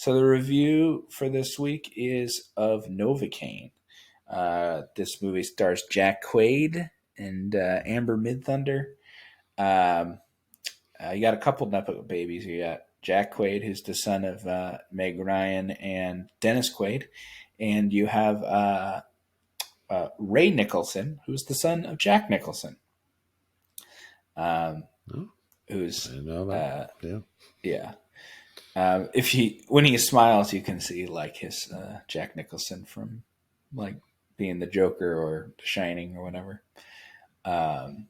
So the review for this week is of Novocaine. This movie stars Jack Quaid and Amber Midthunder. Um, you got a couple Nepo babies. You got Jack Quaid, who's the son of Meg Ryan and Dennis Quaid, and you have Ray Nicholson, who's the son of Jack Nicholson. Um, Oh, I who's didn't know that. Yeah. yeah. If he when he smiles, you can see like his Jack Nicholson from like being the Joker or The Shining or whatever. Um,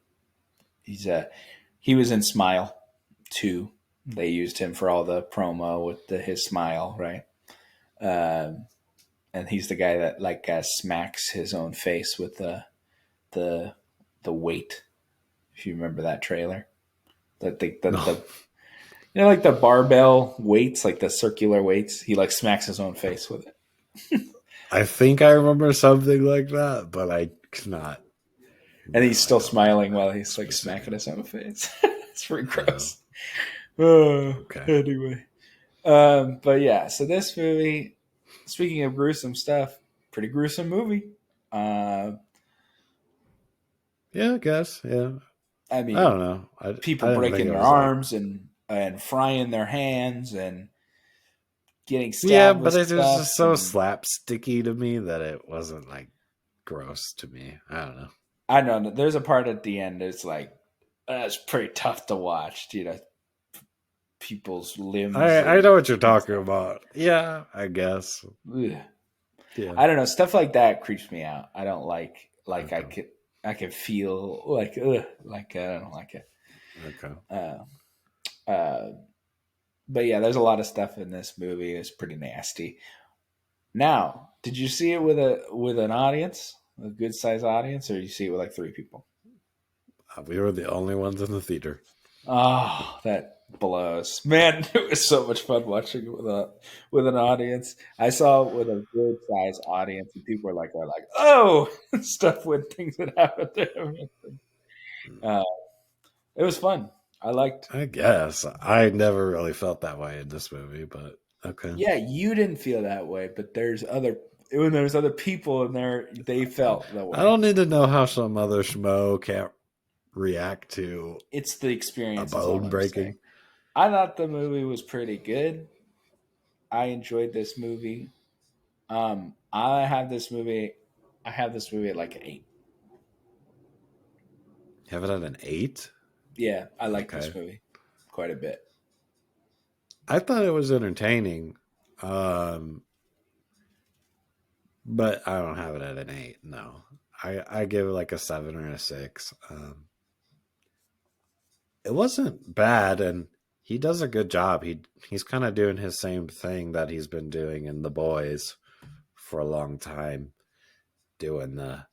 he's he was in Smile too. They used him for all the promo with his smile, right? Um, and he's the guy that like smacks his own face with the the weight. If you remember that trailer, No. the like the barbell weights, like the circular weights. He like smacks his own face with it. I think I remember something like that, but I cannot. And No, he's I still don't smiling remember while that he's like smacking specifically. his own face. It's pretty Oh, gross. Oh, okay. anyway, but yeah. So this movie, speaking of gruesome stuff, pretty gruesome movie. Uh, Yeah, I guess. Yeah. I I don't mean, know. people I didn't think breaking it their was like. arms and frying their hands and getting Yeah, stabbed with but it was stuff. just so And slapsticky to me that it wasn't like gross to me. I don't know. I don't know. There's a part at the end that's like it's pretty tough to watch. You know, people's limbs I and know what you're and talking stuff. about. Yeah, I guess. Ugh. Yeah. I don't know. Stuff like that creeps me out. I don't like Okay. I can feel like I don't like it. Okay. Uh, uh, but yeah, there's a lot of stuff in this movie. It's pretty nasty. Now, did you see it with an audience, a good sized audience, or you see it with like three people? We were the only ones in the theater. Oh, that blows, man! It was so much fun watching it with an audience. I saw it with a good size audience, and people were like, "Oh!" stuff when things would happen to him. Uh, it was fun. I liked. I guess. I never really felt that way in this movie, but okay. Yeah, you didn't feel that way, but there's other when there's other people in there, they felt the I way. don't need to know how some other schmo can't react to It's the a experience, is all bone I'm saying. breaking. I thought the movie was pretty good. I enjoyed this movie. I have this movie. I have this movie at like an 8. Have it at an 8? Yeah, I like this Okay. movie quite a bit. I thought it was entertaining. Um, but I don't have it at an 8. No. I give it like a 7 or a 6. It wasn't bad, and he does a good job. He's kind of doing his same thing that he's been doing in The Boys for a long time, doing the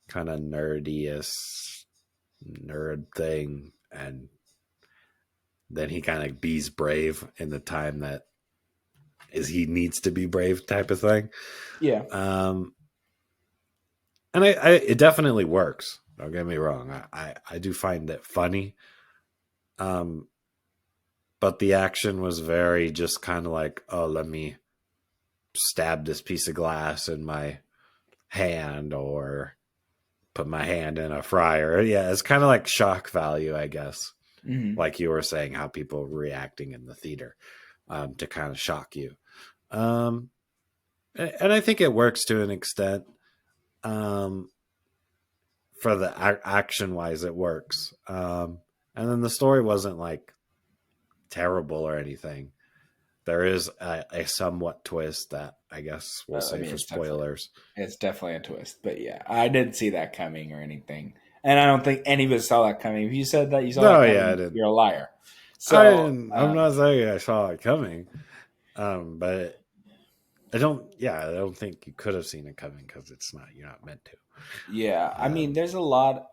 kind of nerdiest nerd thing, and then he kind of bees brave in the time that is he needs to be brave type of thing. Yeah, Um, and it definitely works. Don't get me wrong. I do find it funny. Um, but the action was very just kind of like, oh, let me stab this piece of glass in my hand or put my hand in a fryer. Yeah, it's kind of like shock value, I guess. hmm Like you were saying, how people reacting in the theater to kind of shock you. Um, and I think it works to an extent. Um, for the action wise, it works. And then the story wasn't like terrible or anything. There is a somewhat twist that I guess we'll I say mean for definitely spoilers. it's definitely a twist. But yeah, I didn't see that coming or anything, and I don't think any of us saw that coming. If you said that you saw that No, yeah, I coming, didn't. you're a liar. I So didn't. I'm not saying I saw it coming, but I don't. Yeah, I don't think you could have seen it coming because it's not. You're not meant to. yeah, I mean, Um, there's a lot.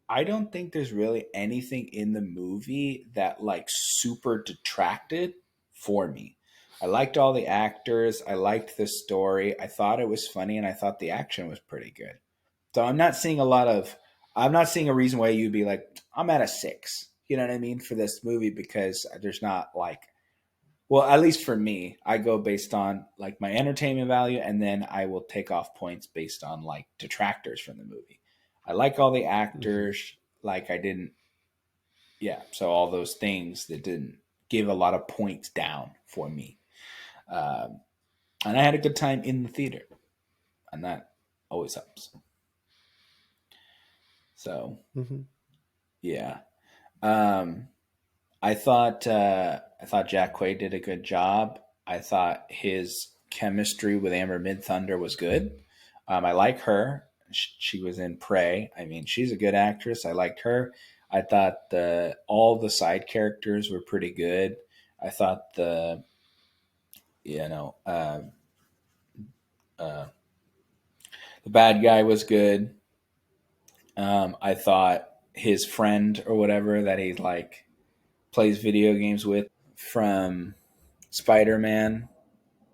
I don't think there's really anything in the movie that like super detracted for me. I liked all the actors. I liked the story. I thought it was funny, and I thought the action was pretty good. So I'm not seeing a lot of. I'm not seeing a reason why you'd be like, I'm at a 6. You know what I mean for this movie because there's not like well, at least for me, I go based on like my entertainment value, and then I will take off points based on like detractors from the movie. I like all the Hmm. actors. Like I didn't, yeah. So all those things that didn't give a lot of points down for me, um, and I had a good time in the theater, and that always helps. So Hmm. yeah, um, I thought Jack Quaid did a good job. I thought his chemistry with Amber Midthunder was good. I like her. She was in Prey. I mean, she's a good actress. I liked her. I thought the all the side characters were pretty good. I thought the you know uh, the bad guy was good. I thought his friend or whatever that he like plays video games with from Spider Man.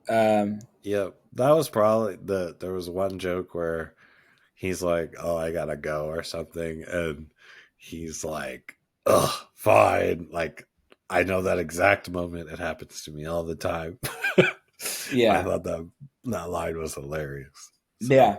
Um, Yeah, that was probably there was one joke where he's like, "Oh, I gotta go" or something, and he's like, "Ugh, fine." Like, I know that exact moment. It happens to me all the time. I yeah, thought that line was hilarious. So, yeah,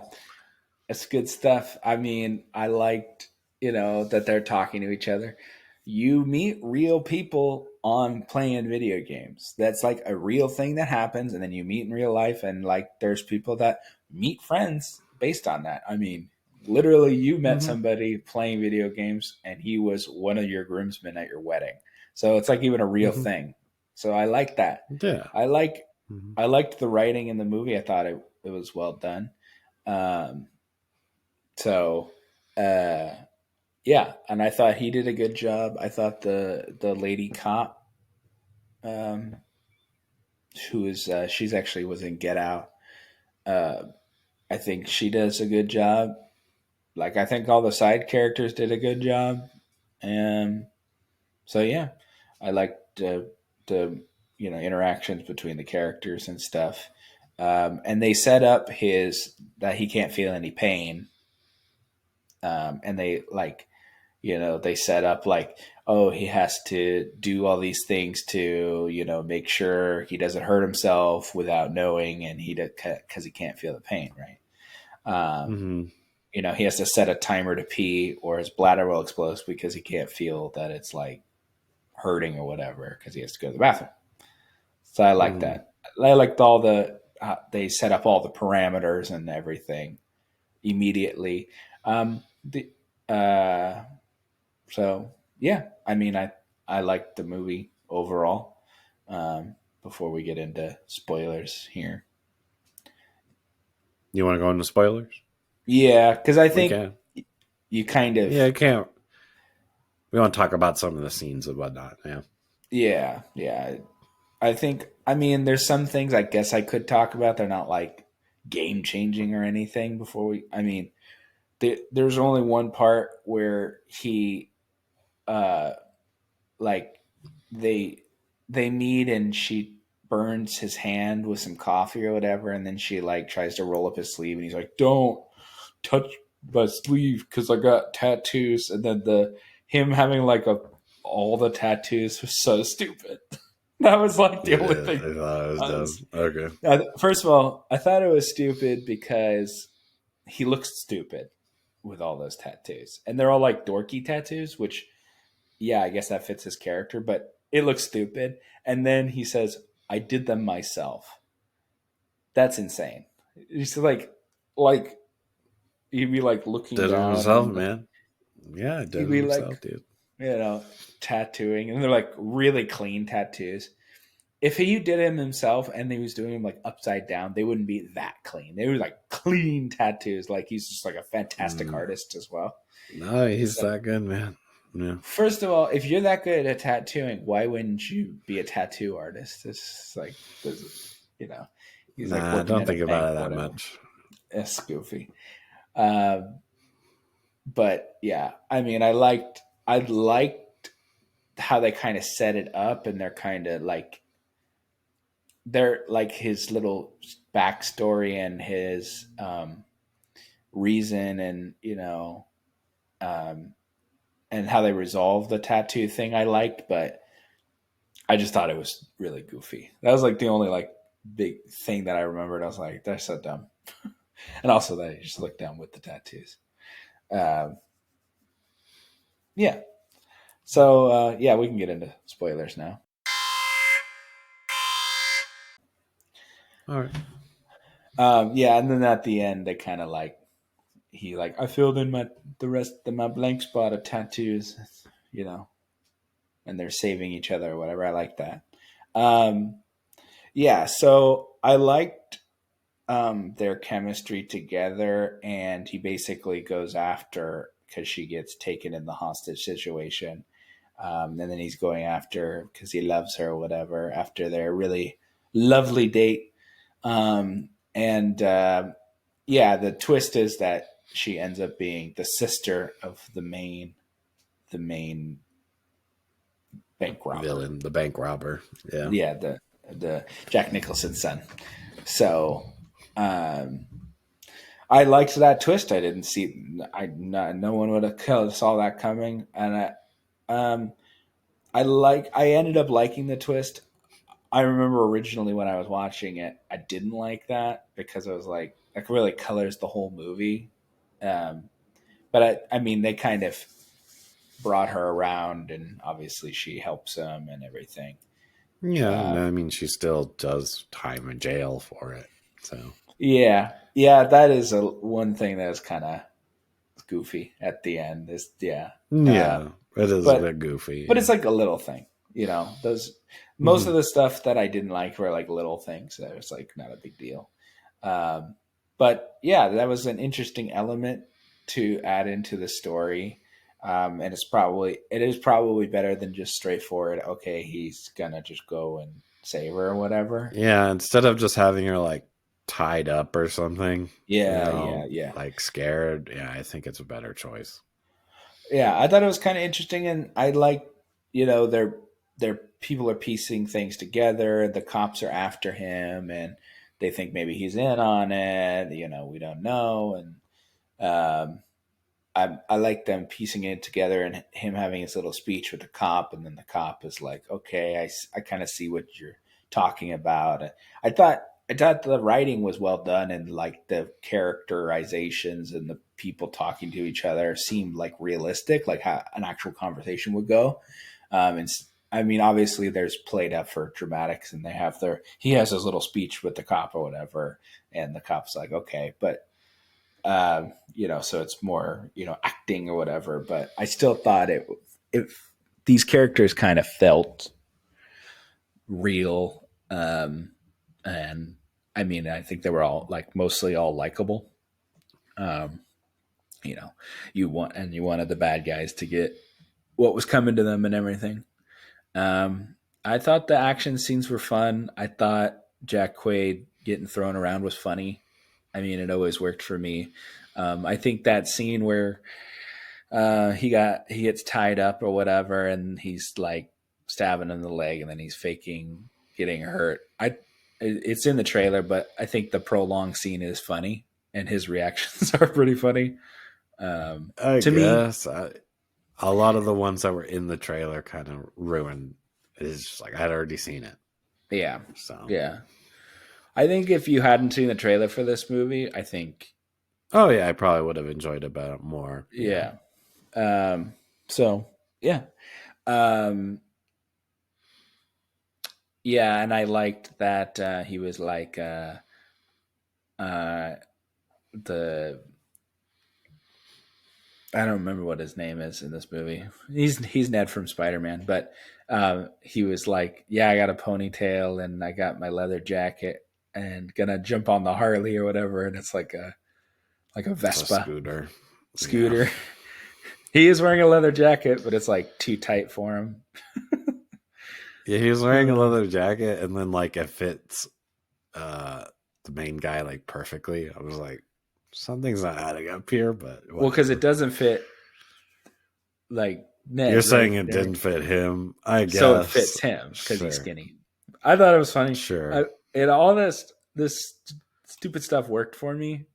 it's good stuff. I mean, I liked, that they're talking to each other. You meet real people on playing video games. That's like a real thing that happens, and then you meet in real life, and like there's people that meet friends based on that. I mean, literally, you met hmm, somebody playing video games, and he was one of your groomsmen at your wedding. So it's like even a real hmm, thing. So I like that. yeah, I like hmm, I liked the writing in the movie. I thought it was well done. Um, so, uh, yeah, and I thought he did a good job. I thought the lady cop, um, who is she's actually was in Get Out. Uh, I think she does a good job. Like I think all the side characters did a good job, and so yeah, I liked the interactions between the characters and stuff. And they set up his that he can't feel any pain, and they like they set up like, oh, he has to do all these things to make sure he doesn't hurt himself without knowing, and because he can't feel the pain, right? um, hmm, he has to set a timer to pee or his bladder will explode because he can't feel that it's like hurting or whatever because he has to go to the bathroom. So I like hmm. that. I liked all they set up all the parameters and everything immediately. The uh, So yeah, I mean, I liked the movie overall. Before we get into spoilers here, You want to go into spoilers? yeah, because I We think can. you kind Yeah, of, I can't. We want to talk about some of the scenes and whatnot. Yeah. yeah, yeah. I think, I mean, there's some things I guess I could talk about. They're not like game changing or anything. Before we, I mean, there's only one part where he, uh, like they they meet and she burns his hand with some coffee or whatever, and then she like tries to roll up his sleeve and he's like, don't touch my sleeve because I got tattoos. And then the him having like a all the tattoos was so stupid. That was like the It only is. thing I thought it was I dumb. was, Okay. first of all, I thought it was stupid because he looks stupid with all those tattoos, and they're all like dorky tattoos, which yeah, I guess that fits his character, but it looks stupid. And then he says, I did them myself. That's insane. He's like he'd be like looking Did it down himself, and man. Yeah, he'd did it be like, himself, dude. you know, tattooing. And they're like really clean tattoos. If he did him himself and he was doing them like upside down, they wouldn't be that clean. They were like clean tattoos. Like he's just like a fantastic Mm. artist as well. No, It's he's like, that good, man. Yeah. first of all, if you're that good at tattooing, why wouldn't you be a tattoo artist? It's like, you know, he's like Nah, working don't at a think about bank it or that whatever. much. It's goofy. Um, but yeah, I mean, I liked how they kind of set it up, and they're like his little backstory and his reason, and um, and how they resolve the tattoo thing. I liked, but I just thought it was really goofy. That was like the only like big thing that I remembered. I was like, they're so dumb. And also that he just looked down with the tattoos. Um, yeah. So yeah, we can get into spoilers now. All right. Yeah, and then at the end, they kind of like he like I filled in my the rest of my blank spot of tattoos, you know, and they're saving each other or whatever. I like that. Um, yeah, so I liked their chemistry together, and he basically goes after because she gets taken in the hostage situation, and then he's going after because he loves her or whatever after their really lovely date, and yeah, the twist is that she ends up being the sister of the main bank robber. Villain, the bank robber. Yeah. Yeah, the Jack Nicholson's son. So um, I liked that twist. I didn't see. No one would have saw that coming, and um, I ended up liking the twist. I remember originally when I was watching it, I didn't like that because I was like, that really colors the whole movie. Um, but I mean, they kind of brought her around, and obviously she helps him and everything. Yeah, Uh, no, I mean, she still does time in jail for it. So, yeah, yeah, that is one thing that is kind of goofy at the end. Is yeah, uh, yeah, it is a but bit goofy. but Yeah. it's like a little thing, you know. Those most Hmm. of the stuff that I didn't like were like little things that was like not a big deal. Um, but yeah, that was an interesting element to add into the story. And it is probably better than just straightforward. Okay, he's gonna just go and save her or whatever. Yeah, instead of just having her like tied up or something, Yeah, yeah, yeah, like scared. Yeah, I think it's a better choice. yeah. I thought it was kind of interesting, and I like, their people are piecing things together. The cops are after him, and they think maybe he's in on it. We don't know, and I like them piecing it together and him having his little speech with the cop, and then the cop is like, "Okay, I kind of see what you're talking about." I thought the writing was well done, and like the characterizations and the people talking to each other seemed like realistic, like how an actual conversation would go. And I mean, obviously, there's played up for dramatics, and he has his little speech with the cop or whatever, and the cop's like, "Okay," but so it's more, acting or whatever. But I still thought if these characters kind of felt real, and I mean, I think they were all like mostly all likable. Um, you know, you wanted the bad guys to get what was coming to them and everything. I thought the action scenes were fun. I thought Jack Quaid getting thrown around was funny. I mean, it always worked for me. I think that scene where he gets tied up or whatever, and he's like stabbing in the leg, and then he's faking getting hurt. It's in the trailer, but I think the prolonged scene is funny, and his reactions are pretty funny. I To me, guess a lot of the ones that were in the trailer kind of ruined. It's just like I'd already seen it, yeah, so. yeah. I think if you hadn't seen the trailer for this movie, I think Oh yeah, I probably would have enjoyed it better more. Yeah. yeah. So yeah, um, yeah, and I liked that he was like uh, the I don't remember what his name is in this movie. He's Ned from Spider Man, but he was like, "Yeah, I got a ponytail and I got my leather jacket and gonna jump on the Harley or whatever," and it's like a It's a Vespa scooter. Yeah. scooter. He is wearing a leather jacket, but it's like too tight for him. Yeah, he was wearing a Uh, leather jacket and then like it fits uh the main guy like perfectly. I was like, something's not adding up here, but well, because it whatever. doesn't fit like You're Ned, saying right? it didn't fit him, I So it guess. fits him because he's Sure. skinny. I thought it was funny. Sure. And all this stupid stuff worked for me.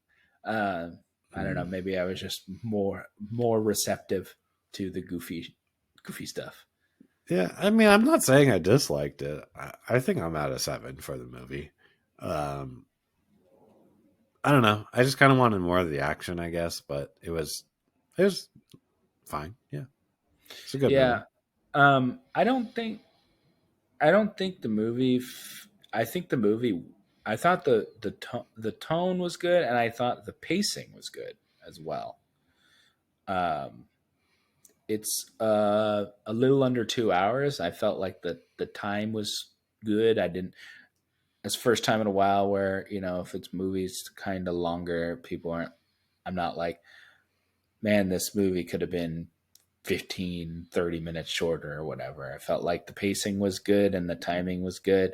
Uh, I don't know. Mm. Maybe I was just more receptive to the goofy stuff. Yeah, I mean, I'm not saying I disliked it. I think I'm at a 7 for the movie. Um, I don't know. I just kind of wanted more of the action, I guess, but it was fine. Yeah, it's a good Yeah. movie. I don't think the movie. I think the movie. I thought the tone was good, and I thought the pacing was good as well. Um, it's a little under 2 hours. I felt like the time was good. I didn't. It's the first time in a while where if it's movies kind of longer, people aren't. I'm not like, man, this movie could have been 15-30 minutes shorter or whatever. I felt like the pacing was good and the timing was good.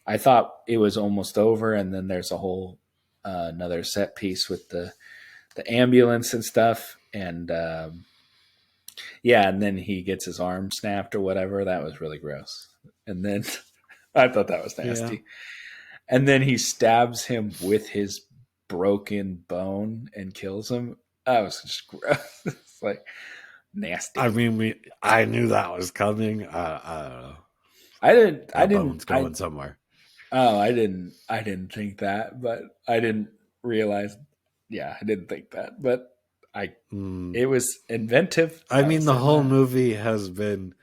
I thought it was almost over, and then there's a whole another set piece with the ambulance and stuff, and yeah, and then he gets his arm snapped or whatever. That was really gross. And then I thought that was Yeah, nasty. And then he stabs him with his broken bone and kills him. That was just gross. It's like I nasty. mean, I knew that was coming. I don't know. I didn't. I That didn't. bone's I going somewhere. Oh, I didn't. I didn't think that, but I didn't realize. Yeah, I didn't think that, but I. Mm, It was inventive. I I will mean, the say whole that. movie has been,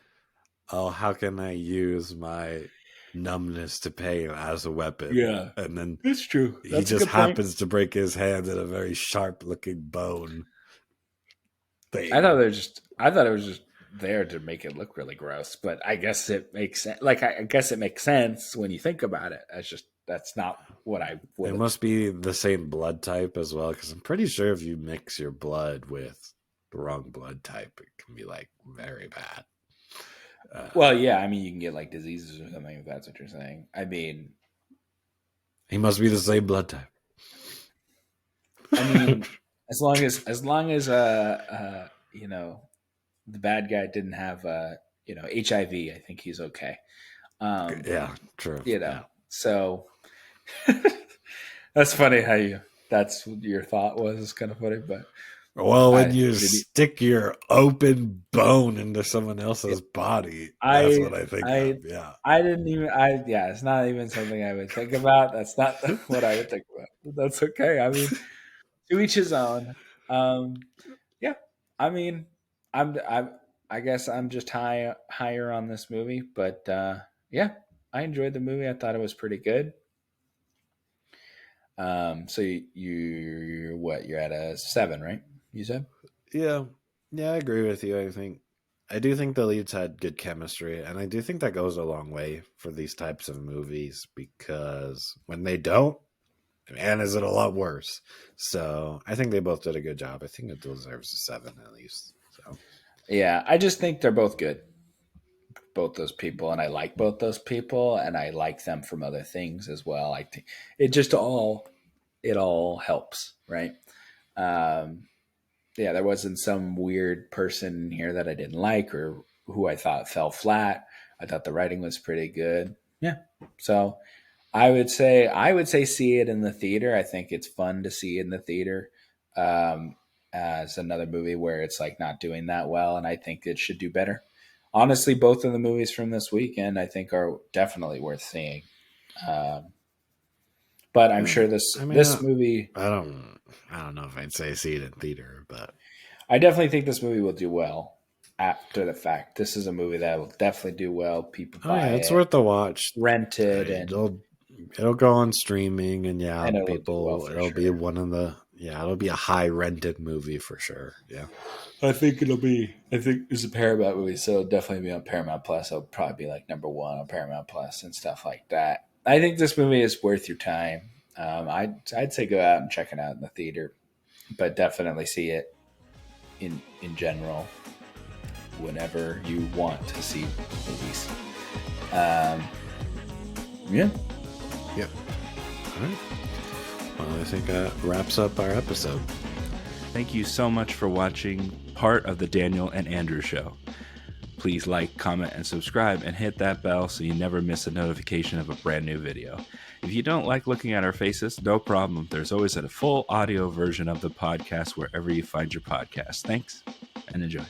oh, how can I use my numbness to pain as a weapon? Yeah, And then it's true. he That's a just good point. happens to break his hand in a very sharp looking bone I thought thing. they just. I thought it was just there to make it look really gross, but I guess it makes sense. Like I guess it makes sense when you think about it. That's not what I would It have. must be the same blood type as well, because I'm pretty sure if you mix your blood with the wrong blood type, it can be like very bad. Well, yeah. I mean, you can get like diseases or something if that's what you're saying. I mean, He must be the same blood type. I mean, as long as the bad guy didn't have HIV, I think he's okay. Um, Yeah, true. you know, Yeah. so that's funny how that's what your thought was. It's kind of funny, but Well, when I you did. stick your open bone into someone Yeah, else's body, that's I what I think of. I Yeah. I didn't even. Yeah, it's not even something I would think about. That's not what I would think about. But that's okay. I mean, to each his own. Um, yeah, I mean, I'm I guess I'm just higher on this movie, but yeah, I enjoyed the movie. I thought it was pretty good. So you're what? You're at a 7, right? You said. Yeah. Yeah, I agree with you. I do think the leads had good chemistry, and I do think that goes a long way for these types of movies because when they don't, man, is it a lot worse. So I think they both did a good job. I think it deserves a 7 at least. So Yeah, I just think they're both good, both those people, and I like both those people, and I like them from other things as well. I think it all helps, right? Um, yeah, there wasn't some weird person here that I didn't like or who I thought fell flat. I thought the writing was pretty good. Yeah. So I would say see it in the theater. I think it's fun to see in the theater. Um, as another movie where it's like not doing that well, and I think it should do better. Honestly, both of the movies from this weekend I think are definitely worth seeing. Um, but I'm yeah, sure this I mean, this movie I don't, I don't know if I'd say see it in theater, but I definitely think this movie will do well after the fact. This is a movie that will definitely do well. People oh buy yeah, it's it, worth the watch. rent it, It'll go on streaming, and yeah, and it'll do well people. for It'll be sure. one of the it'll be a high rented movie for sure. Yeah. I think it'll be. I think it's a Paramount movie, so it'll definitely be on Paramount Plus. It'll probably be like number one on Paramount Plus and stuff like that. I think this movie is worth your time. I'd say go out and check it out in the theater, but definitely see it in general whenever you want to see movies. Um, yeah, Yep. All right. Well, I think that wraps up our episode. thank you so much for watching part of the Daniel and Andrew show. Please like, comment, and subscribe, and hit that bell so you never miss a notification of a brand new video. If you don't like looking at our faces, no problem. There's always a full audio version of the podcast wherever you find your podcast. Thanks, and enjoy.